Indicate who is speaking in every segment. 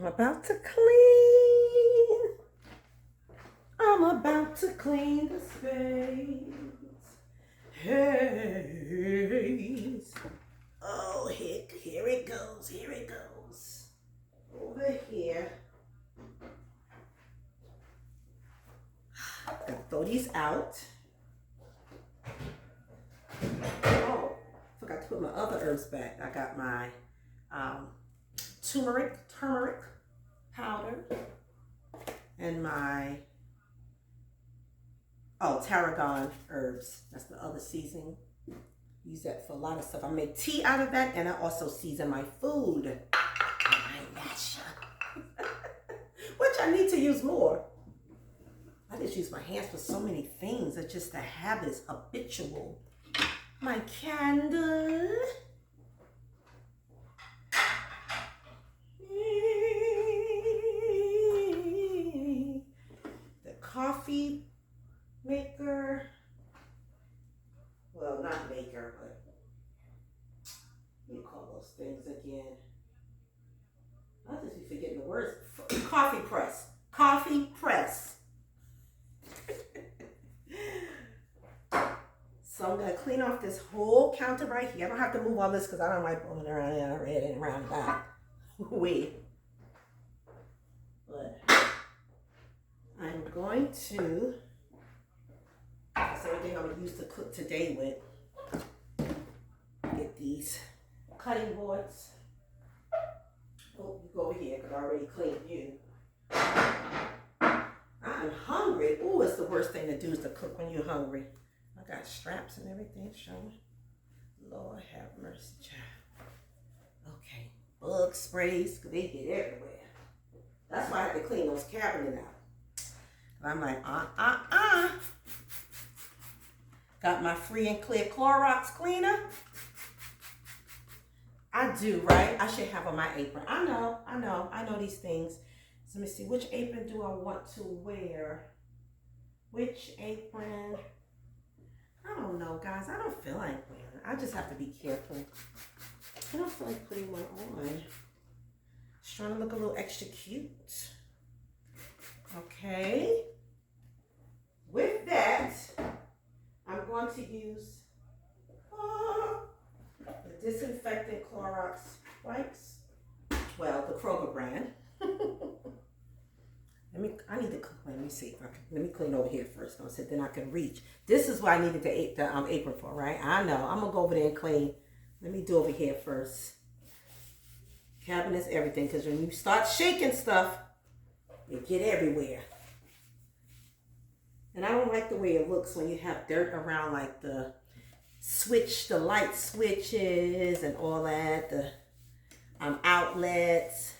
Speaker 1: about to clean. I'm about to clean the space. Hey. Oh, here it goes. Here it goes. Over here. Gotta throw these out. Oh, forgot to put my other herbs back. I got my turmeric powder and my tarragon herbs. That's the other seasoning. Use that for a lot of stuff. I make tea out of that, and I also season my food. My gosh. Which I need to use more. I just use my hands for so many things. It's just a habit. It's habitual. My candle. The coffee maker. Well, not maker, but what do you call those things again? I'll just be forgetting the words. Coffee press. Coffee press. So I'm going to clean off this whole counter right here. I don't have to move all this because I don't like rolling around and red and around about. Wait. But I'm going to, that's everything I'm going to use to cook today with. Get these cutting boards. Oh, you go over here because I already cleaned you. I'm hungry. Ooh, it's the worst thing to do is to cook when you're hungry. I got straps and everything showing. Lord have mercy, child. Okay, bug sprays, because they get everywhere. That's why I had to clean those cabinets out. I'm like, Got my free and clear Clorox cleaner. I do, right? I should have on my apron. I know these things. So let me see, which apron do I want to wear? Which apron? I don't know, guys. I don't feel like wearing it. I just have to be careful. I don't feel like putting one on. Just trying to look a little extra cute. Okay. With that, I'm going to use the disinfectant Clorox wipes. Well, the Kroger brand. I need to, let me see. Let me clean over here first. So then I can reach. This is what I needed the apron for, right? I know. I'm going to go over there and clean. Let me do over here first. Cabinets, everything. Because when you start shaking stuff, it get everywhere. And I don't like the way it looks when you have dirt around like the light switches and all that. The outlets.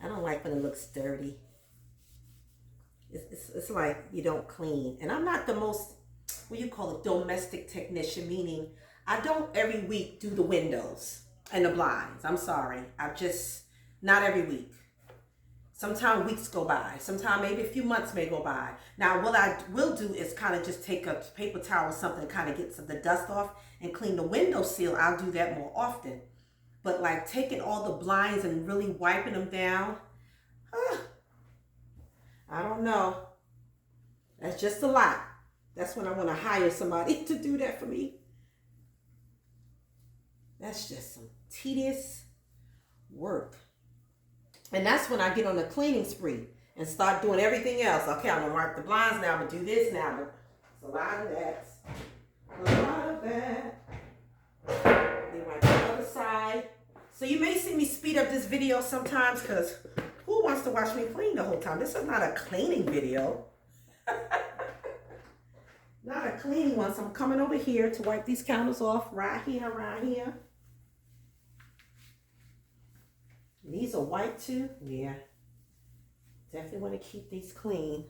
Speaker 1: I don't like when it looks dirty. It's like you don't clean. And I'm not the most, what you call it, domestic technician, meaning I don't every week do the windows and the blinds. I'm sorry. Not every week. Sometimes weeks go by. Sometimes maybe a few months may go by. Now, what I will do is kind of just take a paper towel or something, kind of get some of the dust off and clean the window seal. I'll do that more often. But like taking all the blinds and really wiping them down, I don't know. That's just a lot. That's when I want to hire somebody to do that for me. That's just some tedious work. And that's when I get on the cleaning spree and start doing everything else. Okay, I'm going to mark the blinds now. I'm going to do this now. But it's a lot of that. A lot of that. Then right to the other side. So you may see me speed up this video sometimes because who wants to watch me clean the whole time? This is not a cleaning video. Not a cleaning one. So I'm coming over here to wipe these counters off right here. These are white too. Yeah. Definitely want to keep these clean.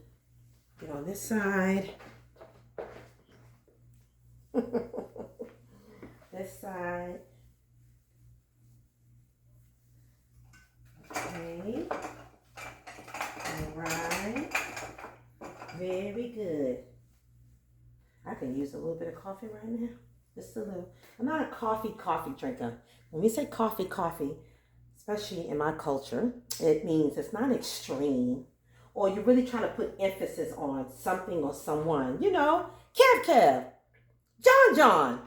Speaker 1: Get on this side. This side. Okay. All right. Very good. I can use a little bit of coffee right now. Just a little. I'm not a coffee drinker. When we say coffee, especially in my culture, it means it's not extreme, or you're really trying to put emphasis on something or someone. You know, Kev Kev, John John.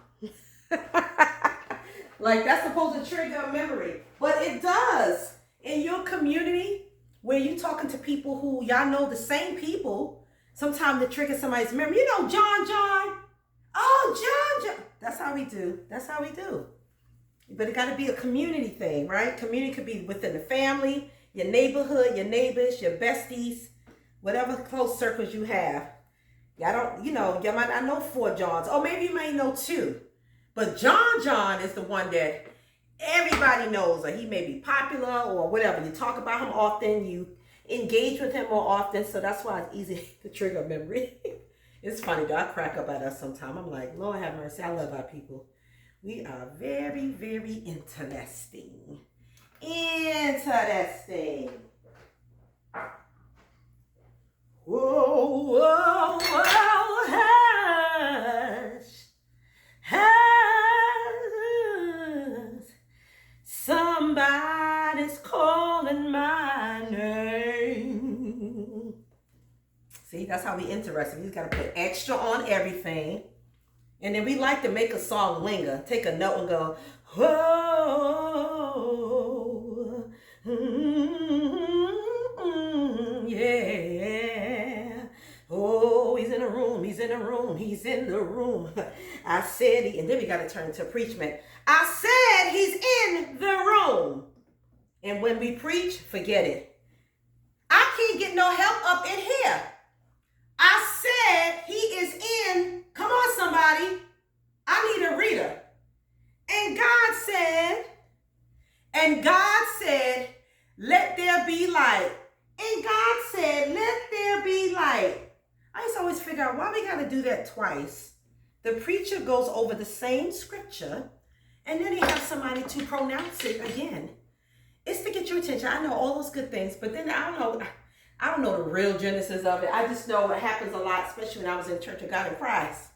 Speaker 1: Like that's supposed to trigger a memory. But it does. In your community, where you're talking to people who y'all know the same people, sometimes to trigger somebody's memory. You know, John John. Oh, John John. That's how we do. That's how we do. But it got to be a community thing, right? Community could be within the family, your neighborhood, your neighbors, your besties, whatever close circles you have. Y'all don't, you know, y'all might not know 4 Johns. Or maybe you may know 2. But John John is the one that everybody knows, or he may be popular or whatever. You talk about him often, you engage with him more often, so that's why it's easy to trigger a memory. It's funny though, I crack up at us sometimes. I'm like, Lord have mercy, I love our people. We are very, very interesting. Interesting. Whoa, whoa, whoa, hush, hush. Somebody's calling my name. See, that's how we interested. We just got to put extra on everything. And then we like to make a song linger. Take a note and go, oh, yeah. Oh, he's in the room, he's in the room, he's in the room. I said, and then we got to turn to preachment. I said he's in the room. And when we preach, forget it. I can't get no help up in here. I said he is in. Come on, somebody. I need a reader. And God said, let there be light. And God said, let there be light. I used to always figure out why we got to do that twice. The preacher goes over the same scripture, and then he has somebody to pronounce it again. It's to get your attention. I know all those good things, but then I don't know the real genesis of it. I just know it happens a lot, especially when I was in Church of God in Christ.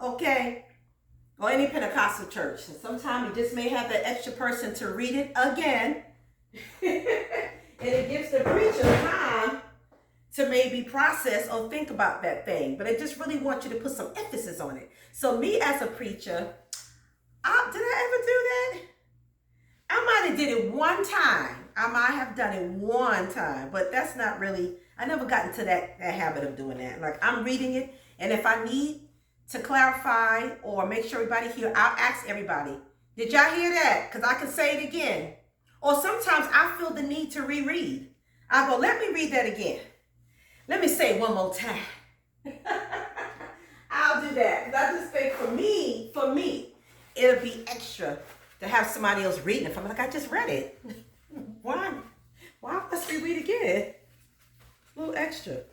Speaker 1: Okay? Or any Pentecostal church. And sometimes you just may have that extra person to read it again. And it gives the preacher time to maybe process or think about that thing. But I just really want you to put some emphasis on it. So me as a preacher, did I ever do that? I might have did it one time. I might have done it one time, but that's not really, I never got into that habit of doing that. Like I'm reading it, and if I need to clarify or make sure everybody hear, I'll ask everybody, did y'all hear that? Because I can say it again. Or sometimes I feel the need to reread. I go, let me read that again. Let me say it one more time. I'll do that. Because I just think for me, it'll be extra to have somebody else reading it for me. Like, I just read it. Why must we read again? A little extra.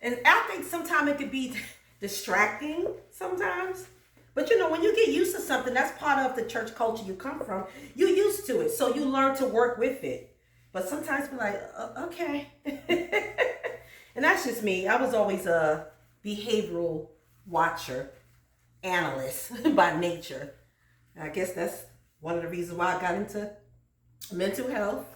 Speaker 1: And I think sometimes it could be distracting sometimes. But you know, when you get used to something, that's part of the church culture you come from. You're used to it, so you learn to work with it. But sometimes be like, okay. And that's just me. I was always a behavioral watcher, analyst by nature. I guess that's one of the reasons why I got into mental health.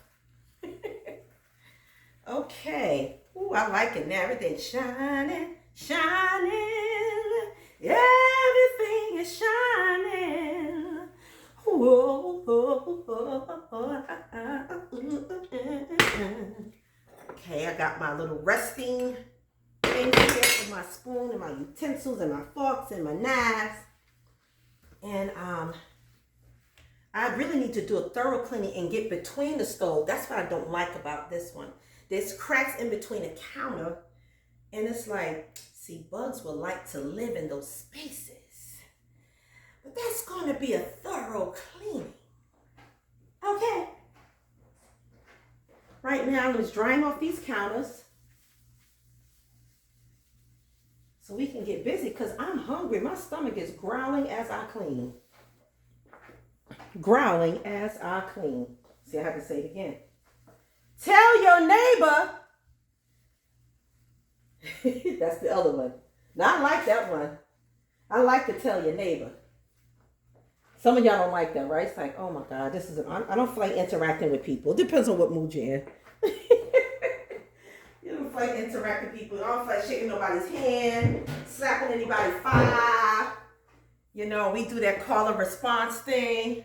Speaker 1: Okay. Ooh, I like it now. Everything's shining, shining. Everything is shining. Whoa. Okay, I got my little resting things here for my spoon and my utensils and my forks and my knives. And I really need to do a thorough cleaning and get between the stove. That's what I don't like about this one. There's cracks in between the counter, and it's like, see, bugs would like to live in those spaces. But that's going to be a thorough cleaning. Okay. Right now, I'm just drying off these counters so we can get busy because I'm hungry. My stomach is growling as I clean. Growling as I clean. See, I have to say it again. Tell your neighbor. That's the other one. Now, I like that one. I like to tell your neighbor. Some of y'all don't like that, right? It's like, oh my God, this is I don't feel like interacting with people. It depends on what mood you're in. You don't feel like interacting with people. I don't feel like shaking nobody's hand, slapping anybody's five. You know, we do that call and response thing.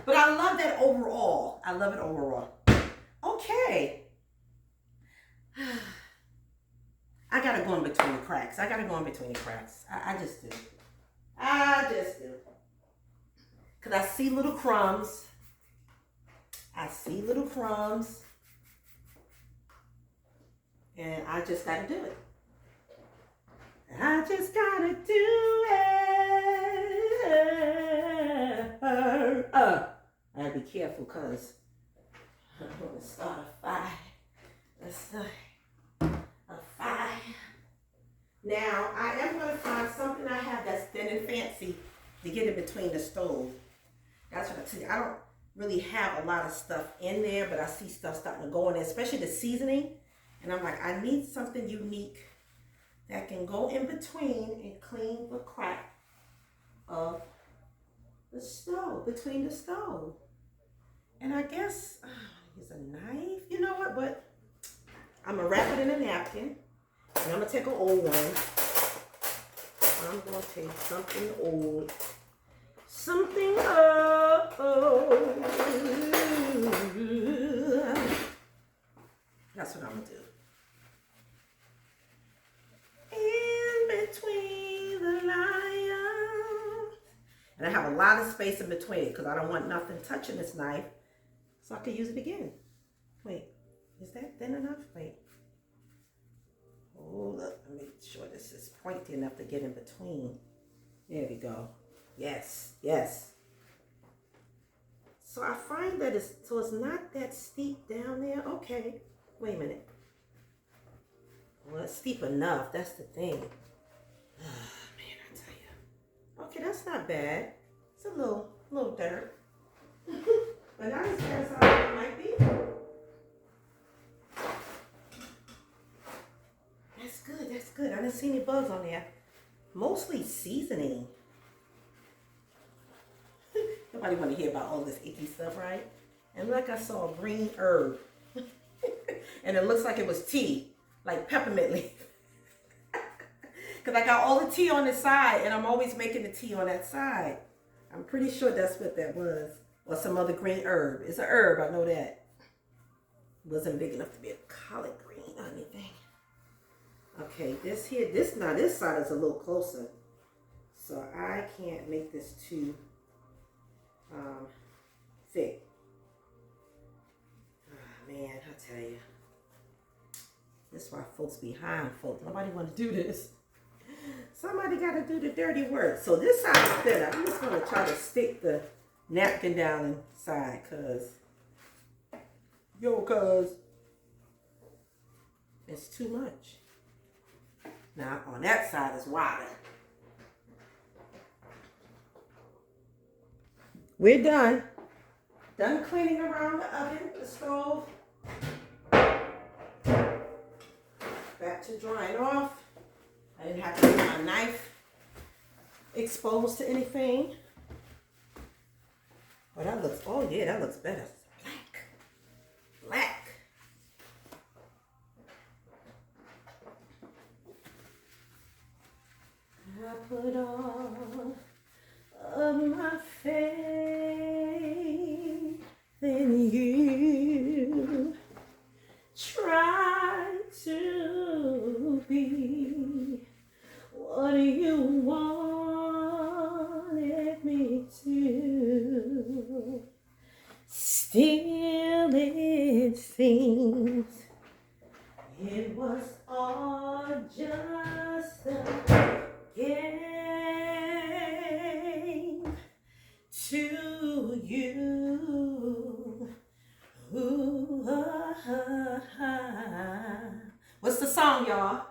Speaker 1: But I love that overall. I love it overall. Okay. I gotta go in between the cracks. I just do. I just do. Because I see little crumbs. And I just gotta do it. I just gotta do it. I gotta be careful because I'm gonna start a fire. Let's start a fire. Now, I am going to find something I have that's thin and fancy to get in between the stove. That's what I tell you. I don't really have a lot of stuff in there, but I see stuff starting to go in there, especially the seasoning. And I'm like, I need something unique that can go in between and clean the crack of the stove, between the stove. And I guess, use a knife. You know what? But I'm going to wrap it in a napkin. And I'm going to take an old one. I'm going to take something old. Something old. That's what I'm going to do. In between the lines. And I have a lot of space in between because I don't want nothing touching this knife. So I can use it again. Wait, is that thin enough? Wait. Hold up, let me make sure this is pointy enough to get in between. There we go. Yes. So I find that it's not that steep down there. Okay, wait a minute. Well, it's steep enough, that's the thing. Man, I tell you. Okay, that's not bad. It's a little dirt. But not as bad as I thought it might be. That's good. I didn't see any bugs on there. Mostly seasoning. Nobody want to hear about all this icky stuff, right? And like I saw a green herb. And it looks like it was tea. Like peppermint leaf. Because I got all the tea on the side. And I'm always making the tea on that side. I'm pretty sure that's what that was. Or some other green herb. It's an herb, I know that. It wasn't big enough to be a collard green or anything. Okay, this side is a little closer. So I can't make this too thick. Oh, man, I tell you. This is why folks behind folks. Nobody want to do this. Somebody got to do the dirty work. So this side is thinner. I'm just going to try to stick the napkin down inside because it's too much. Now, on that side is wider. We're done. Done cleaning around the oven, the stove. Back to drying off. I didn't have to get my knife exposed to anything. Oh, that looks better. Black. I put all of my faith in you. Try to be what you wanted me to. Still it seems it was all just a game to you. Ooh, What's the song, y'all?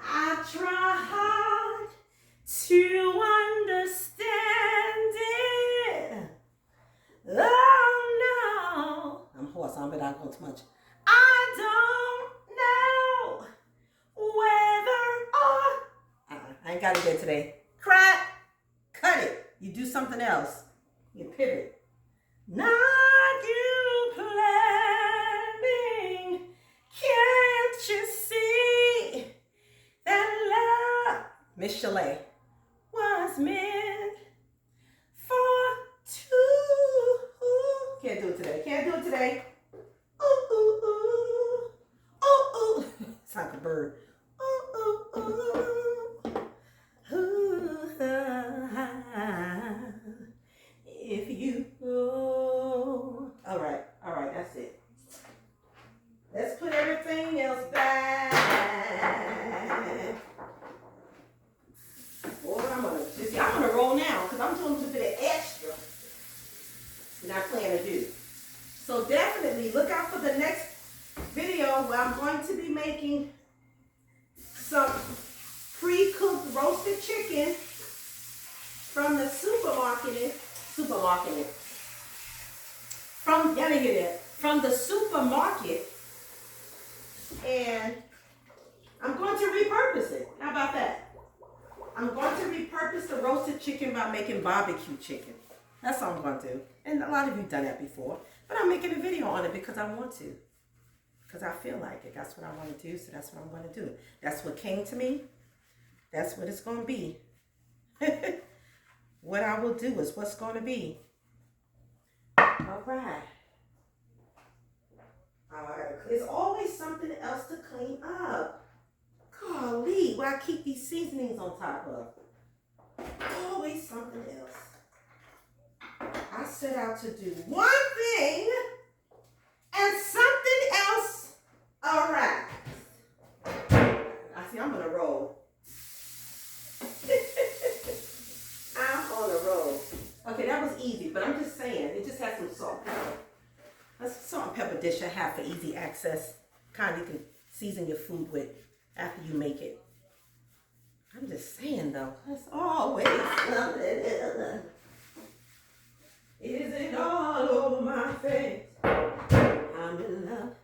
Speaker 1: I try hard to understand it. Oh no. I'm hoarse, I bet I go too much. I don't know whether or I ain't got it good today. Cut it. You do something else. You pivot. Not you planning. Can't you see that love, Miss Chalet, was meant for two? Can't do it today. Can't do it today. Ooh, ooh, ooh. Ooh, ooh. It's like a bird. Ooh, ooh, ooh. Ooh, if you go. All right, that's it. Let's put everything else back. Boy, I'm gonna roll now because I'm doing a little bit of extra than I plan to do. So definitely look out for the next video where I'm going to be making some pre-cooked roasted chicken from the from the supermarket, and I'm going to repurpose it. How about that? I'm going to repurpose the roasted chicken by making barbecue chicken. That's all I'm going to do. And a lot of you done that before, but I'm making a video on it because I want to. Because I feel like it. That's what I want to do, so that's what I'm going to do. That's what came to me. That's what it's going to be. What I will do is what's going to be. All right. There's always something else to clean up. Golly, what I keep these seasonings on top of. Always something else. I set out to do one thing and something else arrived. I see I'm on a roll. I'm on a roll. Okay, that was easy, but I'm just saying, it just has some salt and pepper. That's a salt and pepper dish I have for easy access. Kind you can season your food with after you make it. I'm just saying though, that's always something. Is it all over my face? I'm in love.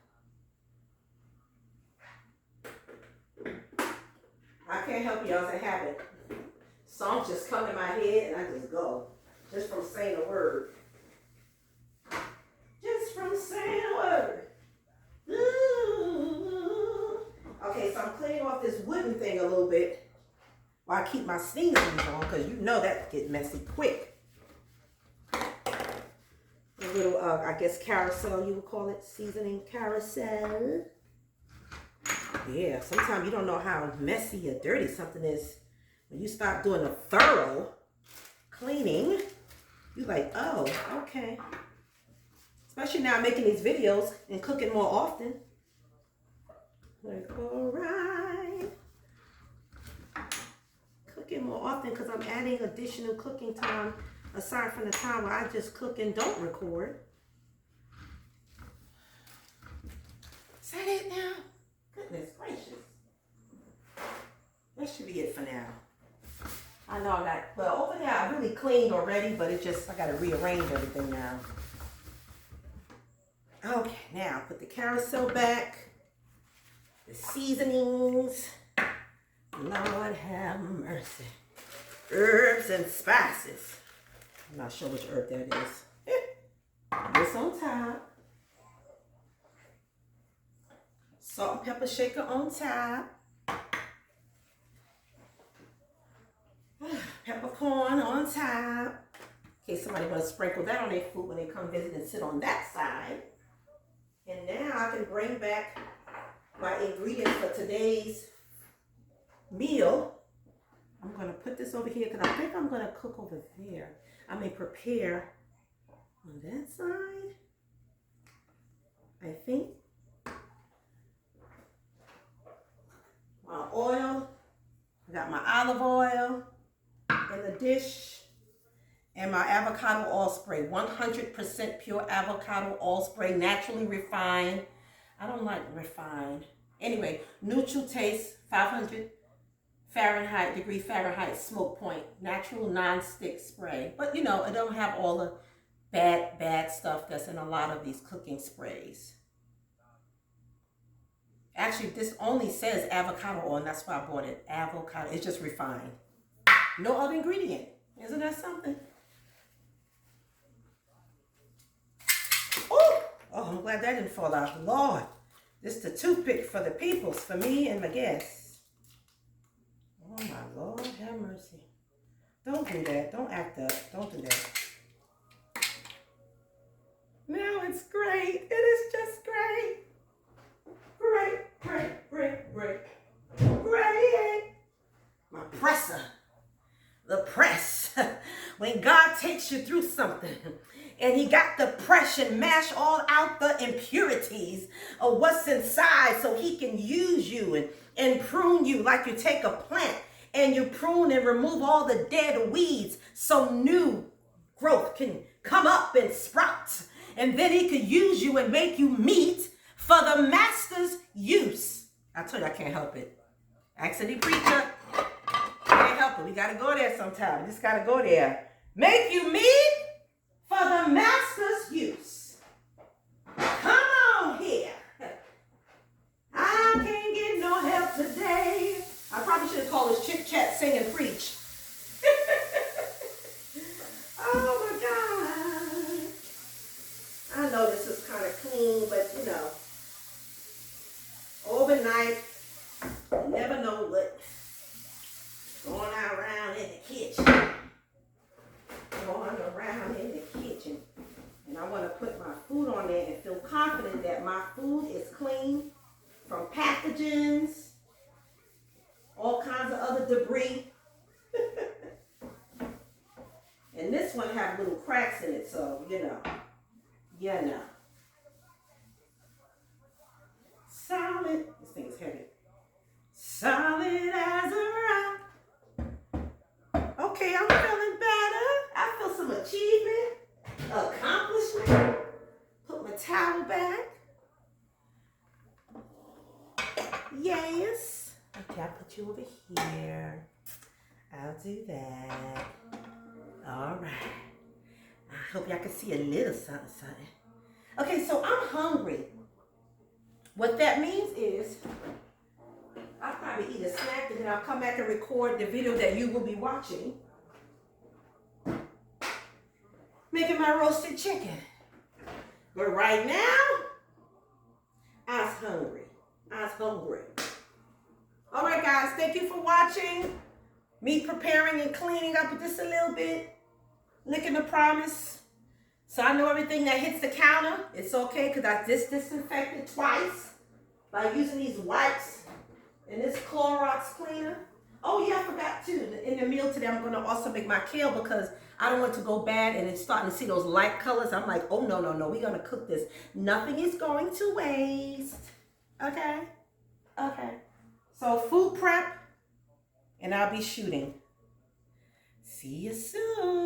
Speaker 1: I can't help y'all, it's a habit. Songs just come in my head and I just go. Just from saying a word. Just from saying a word. Ooh. Okay, so I'm cleaning off this wooden thing a little bit while I keep my seasonings on, because you know that gets messy quick. A little, I guess carousel you would call it, seasoning carousel. Yeah, sometimes you don't know how messy or dirty something is. When you start doing a thorough cleaning, you're like, oh, okay. Especially now making these videos and cooking more often. Like, all right. Cooking more often because I'm adding additional cooking time aside from the time where I just cook and don't record. Is that it now? Goodness gracious. That should be it for now. I know I got, well, over there I really cleaned already, but it just, I got to rearrange everything now. Okay, now put the carousel back. The seasonings. Lord have mercy. Herbs and spices. I'm not sure which herb that is. This on top. Salt and pepper shaker on top. Peppercorn on top. In case somebody want to sprinkle that on their food when they come visit and sit on that side. And now I can bring back my ingredients for today's meal. I'm going to put this over here because I think I'm going to cook over there. I may prepare on that side. I think. My oil. I got my olive oil in the dish. And my avocado oil spray. 100% pure avocado oil spray. Naturally refined. I don't like refined. Anyway, neutral taste. 500 degree Fahrenheit smoke point. Natural non-stick spray. But you know, it don't have all the bad stuff that's in a lot of these cooking sprays. Actually, this only says avocado oil, and that's why I bought it. Avocado. It's just refined. No other ingredient. Isn't that something? Oh, I'm glad that didn't fall out. Lord, this is the toothpick for the peoples, for me and my guests. Oh my Lord, have mercy. Don't do that. Don't act up. Don't do that. Now it's great. It is just great. Great. My presser. The press. When God takes you through something and he got the press and mash all out the impurities of what's inside so he can use you and prune you like you take a plant and you prune and remove all the dead weeds so new growth can come up and sprout. And then he could use you and make you meat for the master's use. I told you I can't help it. Ask any preacher. Can't help it. We got to go there sometime. We just got to go there. Make you meat for the master's use. Come on here. I can't get no help today. I probably should have called this Chit Chat Sing and Preach. Oh my God. I know this is kind of clean, but you know, overnight, you never know what's going around in the kitchen. Going around in the kitchen. And I want to put my food on there and feel confident that my food is clean from pathogens, all kinds of other debris. And this one have little cracks in it, so you know. Solid. This thing is heavy. Solid as a rock. Okay, I'm feeling better. I feel some achievement, accomplishment. Put my towel back. Yes. Okay, I'll put you over here. I'll do that. All right. I hope y'all can see a little something. Okay, so I'm hungry. What that means is I'll probably eat a snack and then I'll come back and record the video that you will be watching. Making my roasted chicken. But right now, I was hungry. All right, guys, thank you for watching. Me preparing and cleaning up just a little bit. Licking the promise. So I know everything that hits the counter, it's okay because I just disinfected twice by using these wipes and this Clorox cleaner. Oh yeah, I forgot too. In the meal today, I'm going to also make my kale because I don't want to go bad and it's starting to see those light colors. I'm like, oh no, we're going to cook this. Nothing is going to waste. Okay? So food prep and I'll be shooting. See you soon.